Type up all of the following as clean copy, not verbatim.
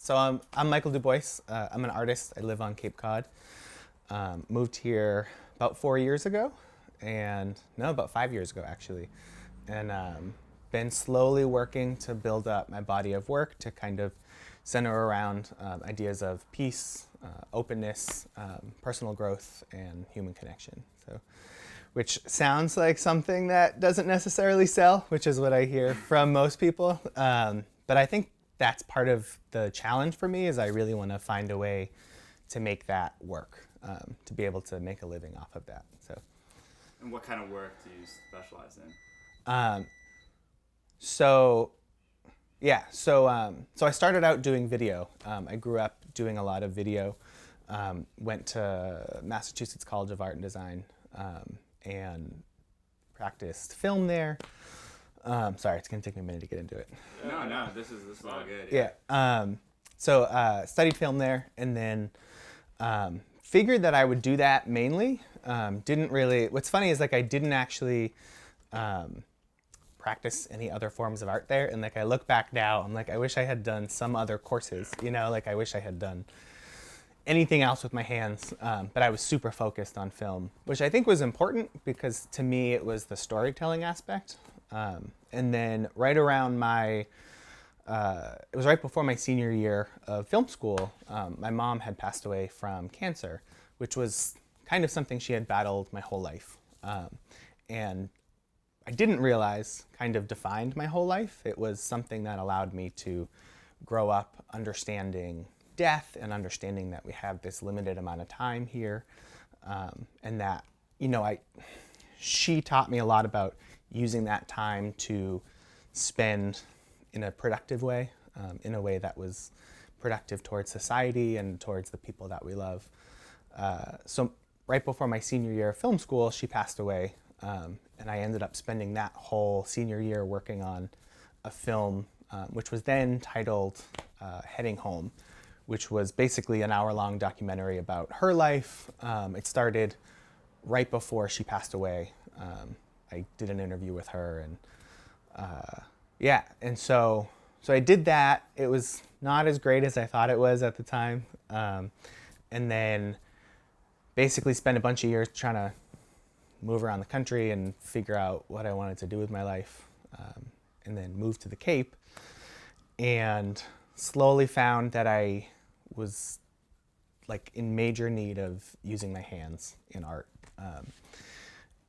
So I'm Michael Dubois. I'm an artist. I live on Cape Cod. Moved here about 4 years ago, about 5 years ago actually, and been slowly working to build up my body of work to kind of center around ideas of peace, openness, personal growth, and human connection. So, which sounds like something that doesn't necessarily sell, which is what I hear from most people. But I think that's part of the challenge for me is I really want to find a way to make that work, to be able to make a living off of that. So. And what kind of work do you specialize in? So I started out doing video. I grew up doing a lot of video. Went to Massachusetts College of Art and Design and practiced film there. Sorry, it's gonna take me a minute to get into it. No, this is all good. Yeah. Studied film there, and then figured that I would do that mainly. Didn't really. What's funny is I didn't actually practice any other forms of art there, and I look back now, I'm I wish I had done some other courses. I wish I had done anything else with my hands. But I was super focused on film, which I think was important because to me it was the storytelling aspect. And then right around it was right before my senior year of film school, my mom had passed away from cancer, which was kind of something she had battled my whole life. And I didn't realize kind of defined my whole life. It was something that allowed me to grow up understanding death and understanding that we have this limited amount of time here. And that, she taught me a lot about using that time to spend in a productive way, in a way that was productive towards society and towards the people that we love. So right before my senior year of film school, she passed away, and I ended up spending that whole senior year working on a film, which was then titled Heading Home, which was basically an hour-long documentary about her life. It started right before she passed away. I did an interview with her, and so I did that. It was not as great as I thought it was at the time, and then basically spent a bunch of years trying to move around the country and figure out what I wanted to do with my life, and then moved to the Cape, and slowly found that I was in major need of using my hands in art,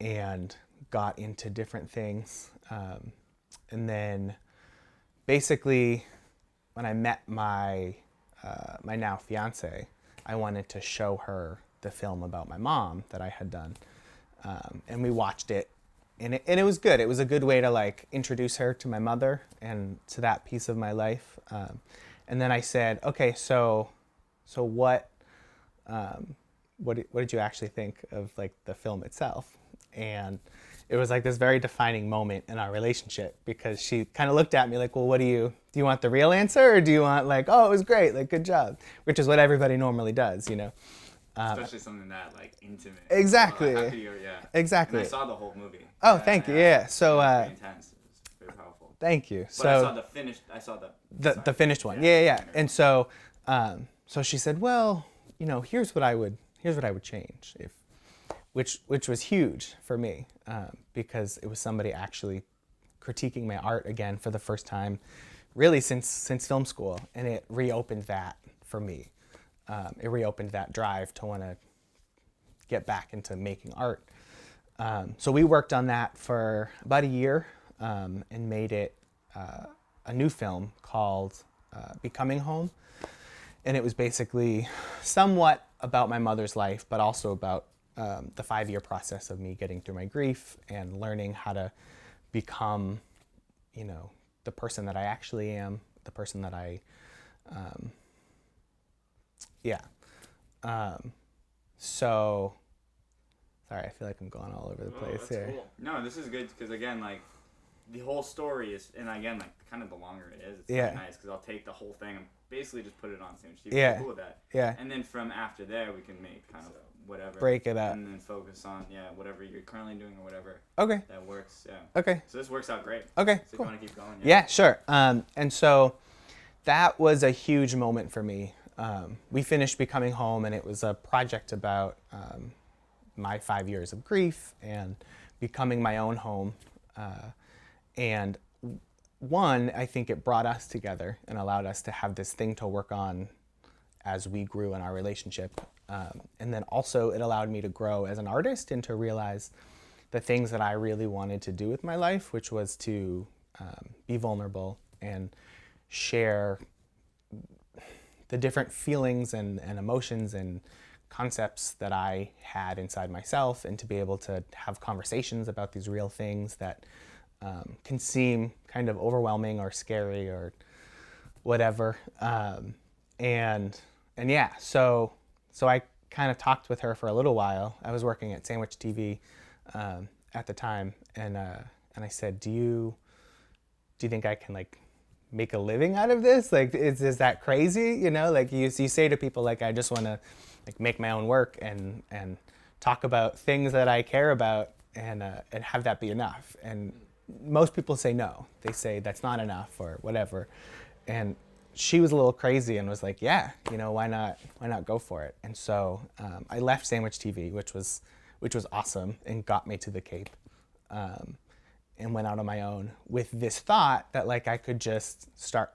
and got into different things. And then basically when I met my now fiance, I wanted to show her the film about my mom that I had done. And we watched it, and it was good. It was a good way to introduce her to my mother and to that piece of my life. And then I said, okay, so what did you actually think of the film itself? And it was this very defining moment in our relationship, because she kind of looked at me well, what do you want the real answer, or do you want oh, it was great, good job, which is what everybody normally does, Especially something that intimate. Exactly. Exactly. And I saw the whole movie. Oh, thank you. Yeah. So. It was very intense. It was very powerful. Thank you. But so. I saw the finished one. Yeah. And so, so she said, well, here's what I would change which was huge for me, because it was somebody actually critiquing my art again for the first time, really since film school, and it reopened that for me. It reopened that drive to want to get back into making art. So we worked on that for about a year, and made it a new film called Becoming Home. And it was basically somewhat about my mother's life, but also about the 5-year process of me getting through my grief and learning how to become, the person that I actually am, the person that I, so, sorry, I feel like I'm going all over the place that's here. Cool. No, this is good because again, the whole story is, and again, kind of the longer it is, it's nice because I'll take the whole thing and basically just put it on Sandwich TV. Yeah. I'm cool with that. Yeah. And then from after there, we can make kind of whatever. Break it up. And then focus on, whatever you're currently doing or whatever. Okay. That works, Okay. So this works out great. Okay, So cool. if you want to keep going, Yeah, sure. And so that was a huge moment for me. We finished Becoming Home, and it was a project about my 5 years of grief and becoming my own home. And one, I think it brought us together and allowed us to have this thing to work on as we grew in our relationship. And then also it allowed me to grow as an artist and to realize the things that I really wanted to do with my life, which was to be vulnerable and share the different feelings and emotions and concepts that I had inside myself, and to be able to have conversations about these real things that can seem kind of overwhelming or scary or whatever. And yeah, so I kind of talked with her for a little while. I was working at Sandwich TV at the time, and I said, do you think I can like make a living out of this? Like, is that crazy? You know, like you say to people, like, I just want to like make my own work and talk about things that I care about and have that be enough. And most people say no. They say that's not enough or whatever. And she was a little crazy and was like, yeah, you know, why not go for it? And so I left Sandwich TV, which was awesome and got me to the Cape, and went out on my own with this thought that like I could just start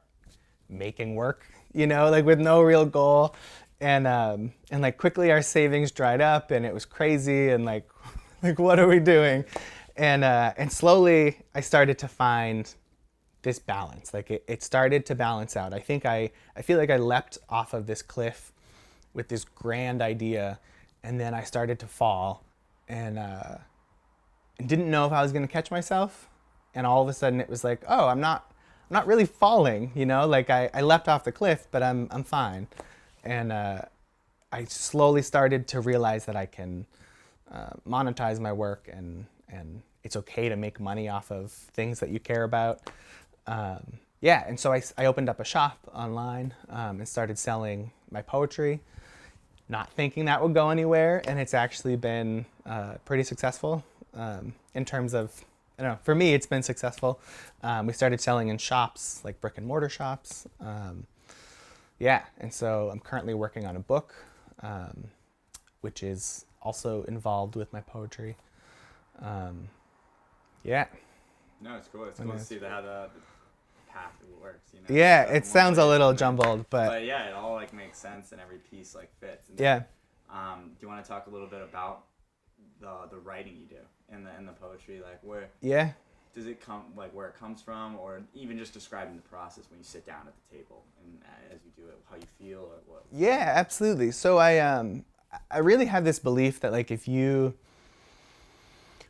making work, you know, like with no real goal. And like quickly our savings dried up and it was crazy and like what are we doing? And slowly I started to find this balance. Like it started to balance out. I feel like I leapt off of this cliff with this grand idea, and then I started to fall and didn't know if I was going to catch myself. And all of a sudden it was like, oh, I'm not really falling, you know, like I leapt off the cliff, but I'm fine. And I slowly started to realize that I can monetize my work, and it's okay to make money off of things that you care about. Yeah, and so I opened up a shop online and started selling my poetry, not thinking that would go anywhere, and it's actually been pretty successful in terms of, I don't know, for me it's been successful. We started selling in shops, like brick and mortar shops. Yeah, and so I'm currently working on a book, which is also involved with my poetry. Yeah. No, it's cool. It's cool to see how the path works. You know? Yeah, it sounds a little jumbled, but yeah, it all like makes sense and every piece like fits. And yeah. Do you want to talk a little bit about the writing you do and the poetry, like where? Yeah. Does it come, like where it comes from, or even just describing the process when you sit down at the table and as you do it, how you feel or what? Yeah, absolutely. So I really have this belief that like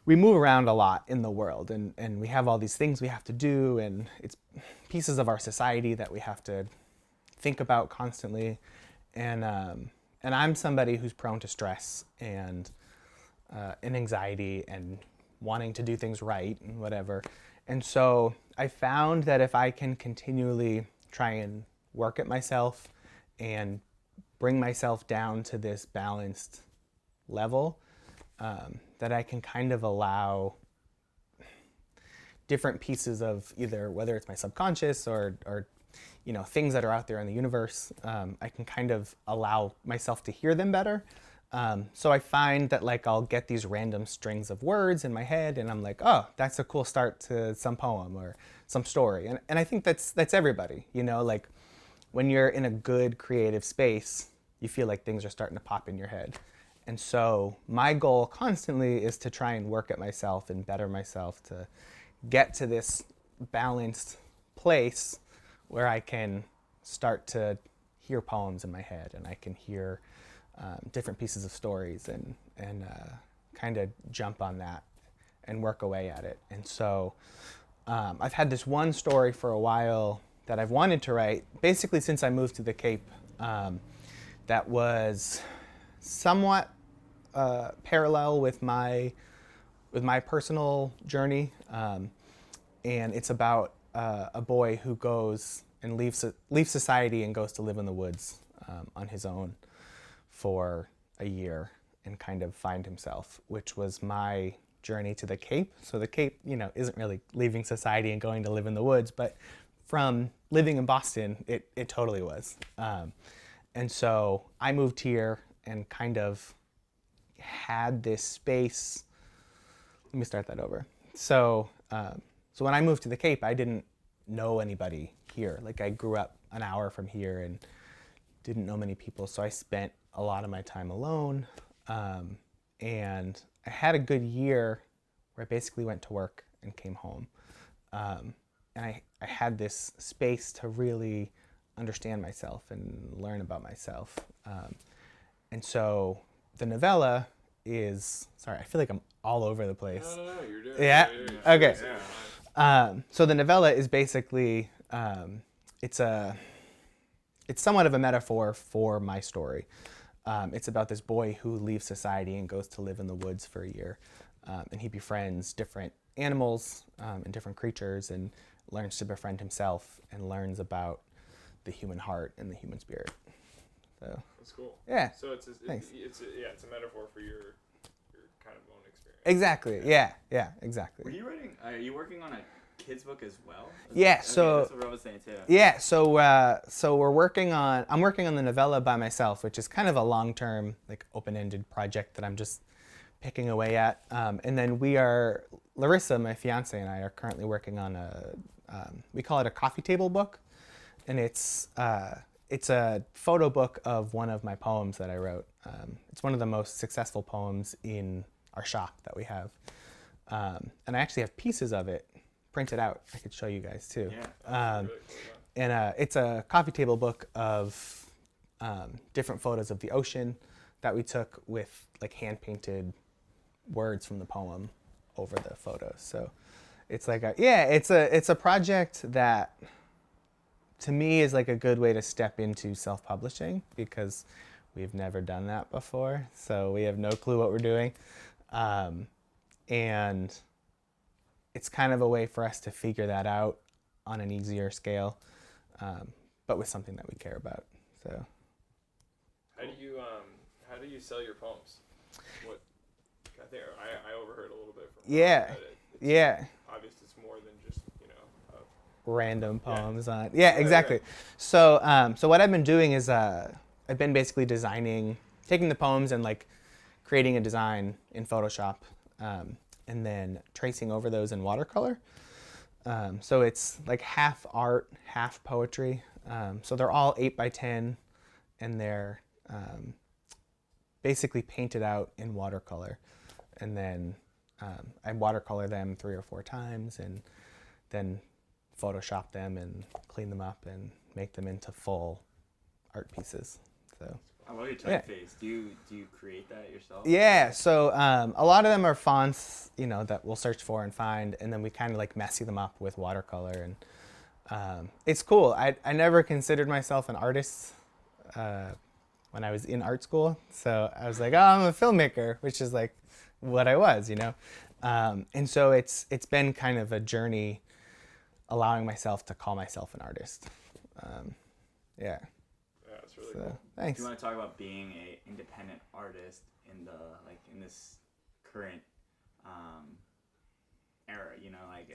we move around a lot in the world, and we have all these things we have to do, and it's pieces of our society that we have to think about constantly. And I'm somebody who's prone to stress and anxiety and wanting to do things right and whatever. And so I found that if I can continually try and work at myself and bring myself down to this balanced level, that I can kind of allow different pieces of either, whether it's my subconscious or you know, things that are out there in the universe, I can kind of allow myself to hear them better. So I find that like I'll get these random strings of words in my head, and I'm like, oh, that's a cool start to some poem or some story. And I think that's everybody, you know, like when you're in a good creative space, you feel like things are starting to pop in your head. And so my goal constantly is to try and work at myself and better myself to get to this balanced place where I can start to hear poems in my head, and I can hear different pieces of stories and kind of jump on that and work away at it. And so I've had this one story for a while that I've wanted to write, basically since I moved to the Cape, that was somewhat parallel with my personal journey, and it's about a boy who goes and leaves society and goes to live in the woods on his own for a year and kind of find himself, which was my journey to the Cape. So the Cape, you know, isn't really leaving society and going to live in the woods, but from living in Boston, it totally was. And so I moved here and kind of had this space. Let me start that over. So when I moved to the Cape, I didn't know anybody here. Like, I grew up an hour from here and didn't know many people. So I spent a lot of my time alone. And I had a good year where I basically went to work and came home. And I had this space to really understand myself and learn about myself. And so the novella is, sorry, I feel like I'm all over the place. No, you're doing Yeah? it. Okay. Yeah. So the novella is basically, it's somewhat of a metaphor for my story. It's about this boy who leaves society and goes to live in the woods for a year. And he befriends different animals and different creatures and learns to befriend himself and learns about the human heart and the human spirit. So That's cool. yeah. So it's a metaphor for your kind of own experience. Exactly. Yeah. Exactly. Were you writing? Are you working on a kids book as well? Yeah. Okay, So that's what I was saying too. yeah. So I'm working on the novella by myself, which is kind of a long-term, like, open-ended project that I'm just picking away at. And then Larissa, my fiance, and I are currently working on we call it a coffee table book, and it's a photo book of one of my poems that I wrote. It's one of the most successful poems in our shop that we have. And I actually have pieces of it printed out. I could show you guys too. Yeah. Really cool, yeah. And it's a coffee table book of different photos of the ocean that we took with, like, hand-painted words from the poem over the photos. So it's like it's a project that to me is like a good way to step into self-publishing, because we've never done that before. So we have no clue what we're doing. And it's kind of a way for us to figure that out on an easier scale, but with something that we care about. So how do you sell your poems? What I think I overheard a little bit from Yeah. it's obvious it's more than just Random Yeah. poems on. Yeah, exactly. Right. So what I've been doing is I've been basically taking the poems and, like, creating a design in Photoshop, and then tracing over those in watercolor. So it's like half art, half poetry. So they're all 8x10, and they're basically painted out in watercolor. And then I watercolor them 3 or 4 times, and then Photoshop them and clean them up and make them into full art pieces. So I love your typeface. Do you create that yourself? yeah, so a lot of them are fonts, that we'll search for and find, and then we kind of, like, messy them up with watercolor, and it's cool. I never considered myself an artist when I was in art school, so I was like, oh, I'm a filmmaker, which is, like, what I was, and so it's been kind of a journey allowing myself to call myself an artist. Yeah. Yeah, it's really So cool. thanks. Do you want to talk about being an independent artist in this current era?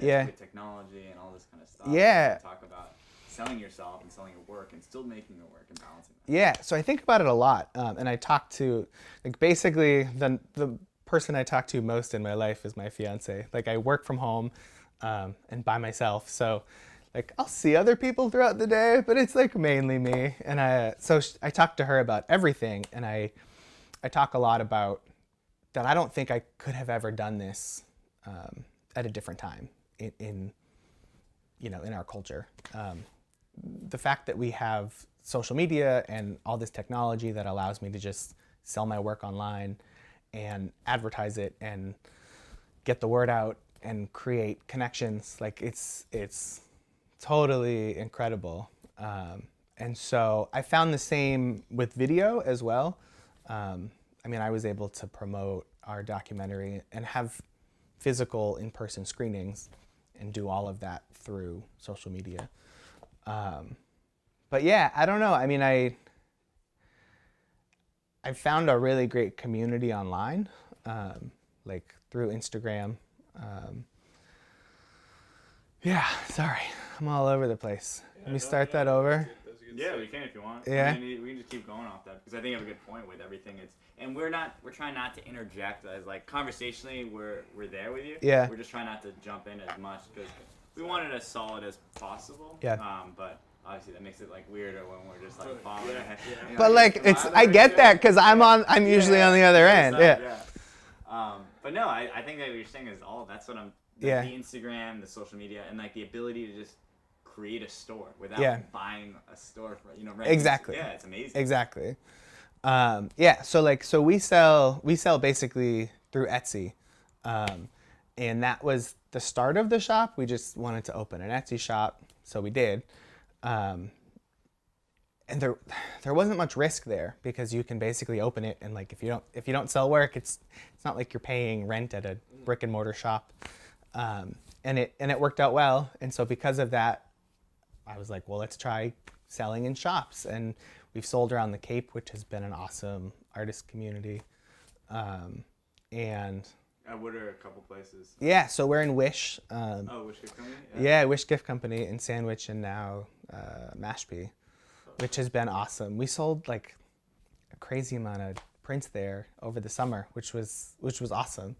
Yeah. With technology and all this kind of stuff. Yeah. Talk about selling yourself and selling your work and still making your work and balancing that. Yeah, so I think about it a lot, and I talk to, like, basically the person I talk to most in my life is my fiance. Like, I work from home and by myself, so, like, I'll see other people throughout the day, but it's, like, mainly me. And I talk to her about everything, and I talk a lot about that I don't think I could have ever done this at a different time in our culture. The fact that we have social media and all this technology that allows me to just sell my work online and advertise it and get the word out and create connections, like, it's totally incredible. And so I found the same with video as well. I was able to promote our documentary and have physical in-person screenings and do all of that through social media. But yeah, I don't know. I found a really great community online, like through Instagram. Yeah, sorry. I'm all over the place. Yeah, Can we start that over? That's a good Yeah, segue. we can if you want. Yeah. I mean, we can just keep going off that because I think you have a good point with everything. And we're trying not to interject as like conversationally we're there with you. Yeah. We're just trying not to jump in as much because we want it as solid as possible. Yeah. But obviously that makes it like weirder when we're just like following. Yeah. ahead. Yeah. You know, But like come it's on, I get that shit. because I'm usually on the other end. Yeah. But no, I think that what you're saying is all that's what I'm. Yeah. The Instagram, the social media, and like the ability to just create a store without Yeah. buying a store for renting. Exactly. Yeah, it's amazing. Exactly. Yeah. So we sell basically through Etsy, and that was the start of the shop. We just wanted to open an Etsy shop, so we did. And there wasn't much risk there because you can basically open it and like if you don't sell work, it's not like you're paying rent at a brick and mortar shop. And it worked out well. And so because of that, I was like, well, let's try selling in shops. And we've sold around the Cape, which has been an awesome artist community. And What are a couple places? yeah, so we're in Wish. Wish Gift Company? Yeah, Wish Gift Company in Sandwich and now Mashpee, which has been awesome. We sold like a crazy amount of prints there over the summer, which was awesome.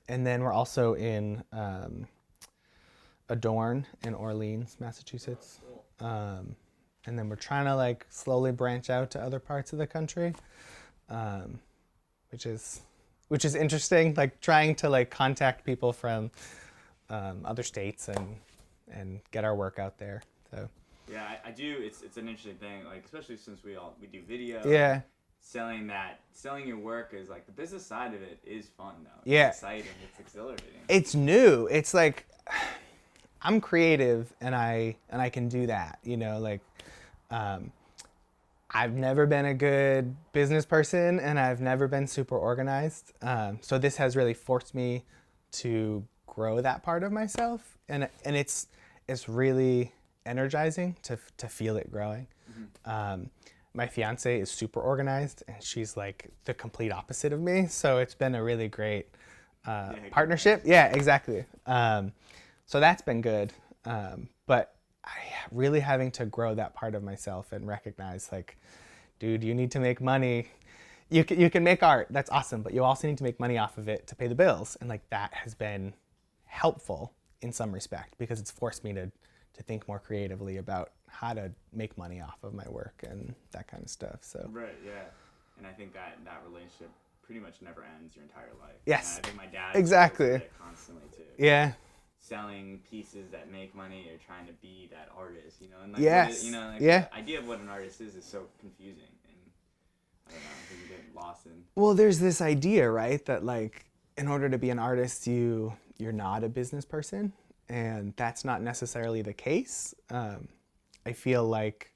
And then we're also in Adorn in Orleans, Massachusetts. And then we're trying to like slowly branch out to other parts of the country, which is interesting. Like trying to like contact people from other states and get our work out there. So Yeah, I do. It's an interesting thing, like especially since we do video. yeah. Selling your work is like the business side of it is fun though. Yeah. It's exciting. It's exhilarating. It's new. It's like I'm creative and I can do that, you know, like I've never been a good business person and I've never been super organized. So this has really forced me to grow that part of myself and it's really energizing to feel it growing. Mm-hmm. My fiance is super organized and she's like the complete opposite of me. So it's been a really great partnership. Yeah, exactly. So that's been good. But really having to grow that part of myself and recognize like, dude, you need to make money. You can make art. That's awesome. But you also need to make money off of it to pay the bills. And like that has been helpful in some respect because it's forced me to think more creatively about how to make money off of my work and that kind of stuff. So Right, yeah. And I think that relationship pretty much never ends your entire life. Yes. And I think my dad Exactly. struggles with it constantly too. yeah, Selling pieces that make money or trying to be that artist, you know? And like Yes. like Yeah. the idea of what an artist is so confusing and I don't know, I think you get lost in well, there's this idea, right, that like in order to be an artist, you're not a business person, and that's not necessarily the case. I feel like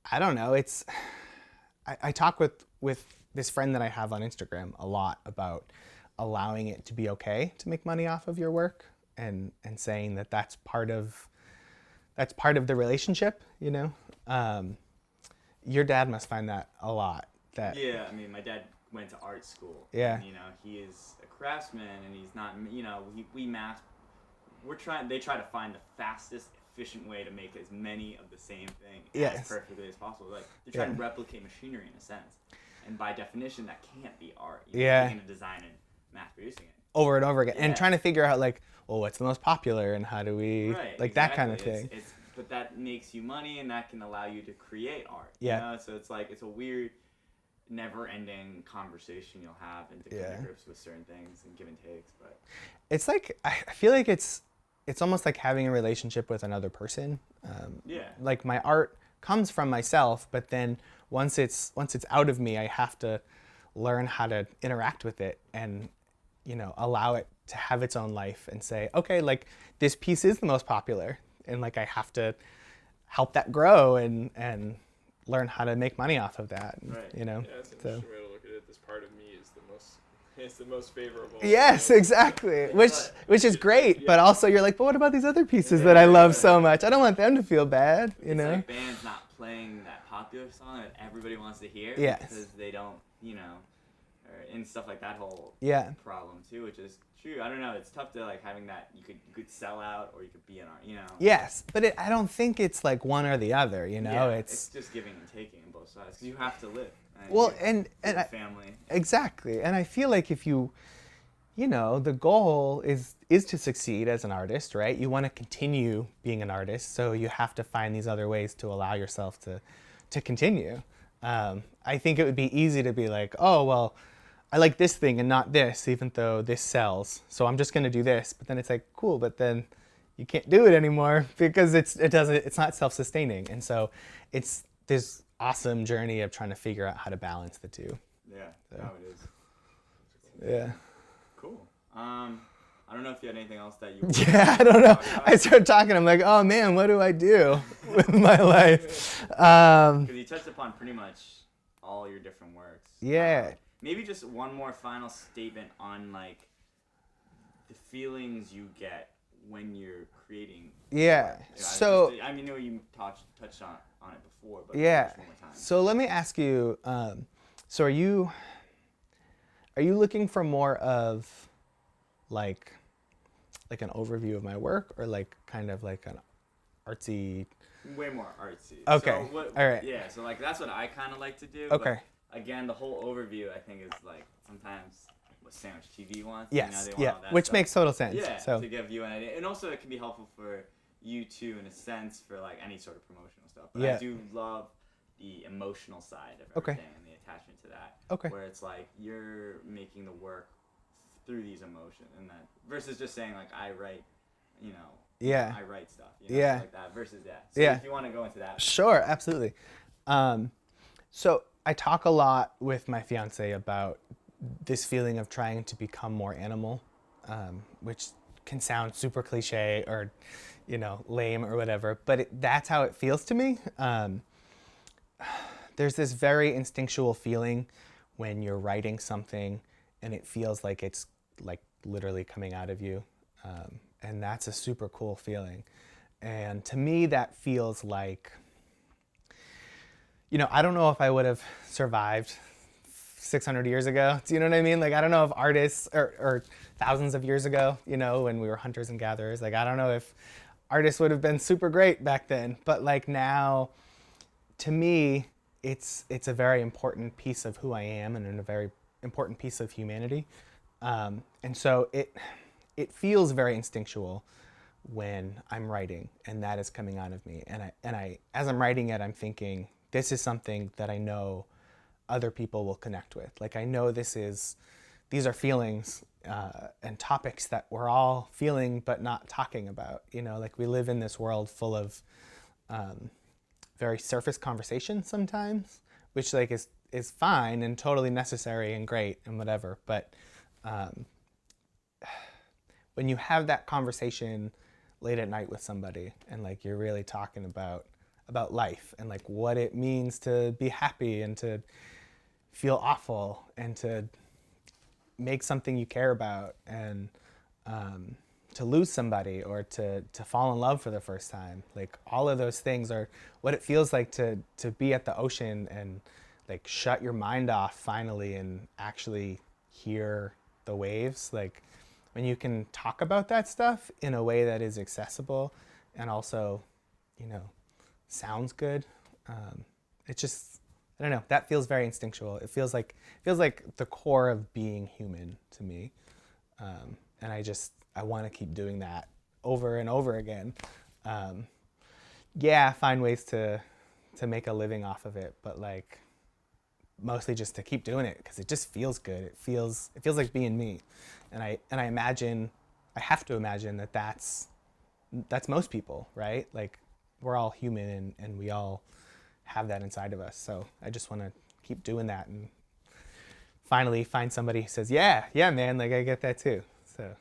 I don't know. I talk with this friend that I have on Instagram a lot about allowing it to be okay to make money off of your work, and saying that that's part of the relationship. You know, your dad must find that a lot. That Yeah, I mean, my dad went to art school. Yeah. And, you know, he is a craftsman, and he's not. You know, they try to find the fastest, efficient way to make as many of the same thing Yes. as perfectly as possible. Like they're trying to Yeah. replicate machinery in a sense, and by definition, that can't be art. Yeah. You're taking a design and mass producing it. over and over again, and Yeah. trying to figure out like, well, what's the most popular, and how do we Right. like that kind of exactly. thing. But that makes you money, and that can allow you to create art. Yeah. You know? So it's like it's a weird, never-ending conversation you'll have, and to come Yeah. to grips with certain things and give and takes. But It's like I feel like it's almost like having a relationship with another person. yeah. Like my art comes from myself, but then once it's out of me, I have to learn how to interact with it and allow it to have its own life and say, okay, like this piece is the most popular, and like I have to help that grow and learn how to make money off of that. Right. Yeah, that's an interesting way to look at it. This part of me is the most favorable. Yes, exactly. Which is great, Yeah. but also you're like, but what about these other pieces that I love so much? I don't want them to feel bad, you It's know? like bands not playing that popular song that everybody wants to hear Yes. because they don't, and stuff like that whole Yeah. problem too, which is True. I don't know. It's tough to like having that. You could sell out or you could be an art. You know. Yes, but I don't think it's like one or the other. You know, Yeah, it's just giving and taking on both sides because you have to live. well, you and have family. exactly. And I feel like if you know, the goal is to succeed as an artist, right? You want to continue being an artist, so you have to find these other ways to allow yourself to continue. I think it would be easy to be like, oh well, I like this thing and not this, even though this sells. So I'm just going to do this. But then it's like, cool, but then you can't do it anymore because it's not self-sustaining. And so it's this awesome journey of trying to figure out how to balance the two. Yeah, So. no, it is. Yeah. Cool. I don't know if you had anything else that you. Yeah, I don't know. I started talking. I'm like, oh man, what do I do with my life? Because you touched upon pretty much all your different works. Yeah. Maybe just one more final statement on like the feelings you get when you're creating. Yeah. So. I mean, I know you touched on it before, but Yeah. just one more time. So let me ask you. So are you looking for more of like an overview of my work, or like kind of like an artsy? Way more artsy. Okay. So what, all right. Yeah. So like that's what I kind of like to do. Okay. But again, the whole overview I think is like sometimes what Sandwich TV wants. Yes. You know, they want Yeah. all that Which stuff. makes total sense. Yeah. So. To give you an idea, and also it can be helpful for you too, in a sense, for like any sort of promotional stuff. But Yeah. I do love the emotional side of Okay. everything and the attachment to that. Okay. Where it's like you're making the work through these emotions, and that versus just saying like I write, you know. Yeah. I write stuff. You know, Yeah. stuff like that versus that. So Yeah. if you want to go into that. Sure, absolutely. So I talk a lot with my fiance about this feeling of trying to become more animal, which can sound super cliche or, you know, lame or whatever, but that's how it feels to me. There's this very instinctual feeling when you're writing something and it feels like it's like literally coming out of you. And that's a super cool feeling. And to me, that feels like, you know, I don't know if I would have survived 600 years ago. Do you know what I mean? Like, I don't know if artists or thousands of years ago, you know, when we were hunters and gatherers, like, I don't know if artists would have been super great back then. But like now, to me, it's a very important piece of who I am and a very important piece of humanity. And so it feels very instinctual when I'm writing and that is coming out of me. And I as I'm writing it, I'm thinking, this is something that I know other people will connect with. Like I know these are feelings and topics that we're all feeling but not talking about. You know, like we live in this world full of very surface conversation sometimes, which like is fine and totally necessary and great and whatever. But when you have that conversation late at night with somebody and like you're really talking about life and like what it means to be happy and to feel awful and to make something you care about and to lose somebody or to fall in love for the first time, like all of those things are what it feels like to be at the ocean and like shut your mind off finally and actually hear the waves. Like when you can talk about that stuff in a way that is accessible and also, you know, sounds good. It just, I don't know, that feels very instinctual. It feels like the core of being human to me. And I want to keep doing that over and over again. Yeah, find ways to make a living off of it, but like mostly just to keep doing it because it just feels good. It feels like being me. And I have to imagine that that's most people, right? Like we're all human and we all have that inside of us. So I just want to keep doing that and finally find somebody who says, yeah, man, like I get that too. So.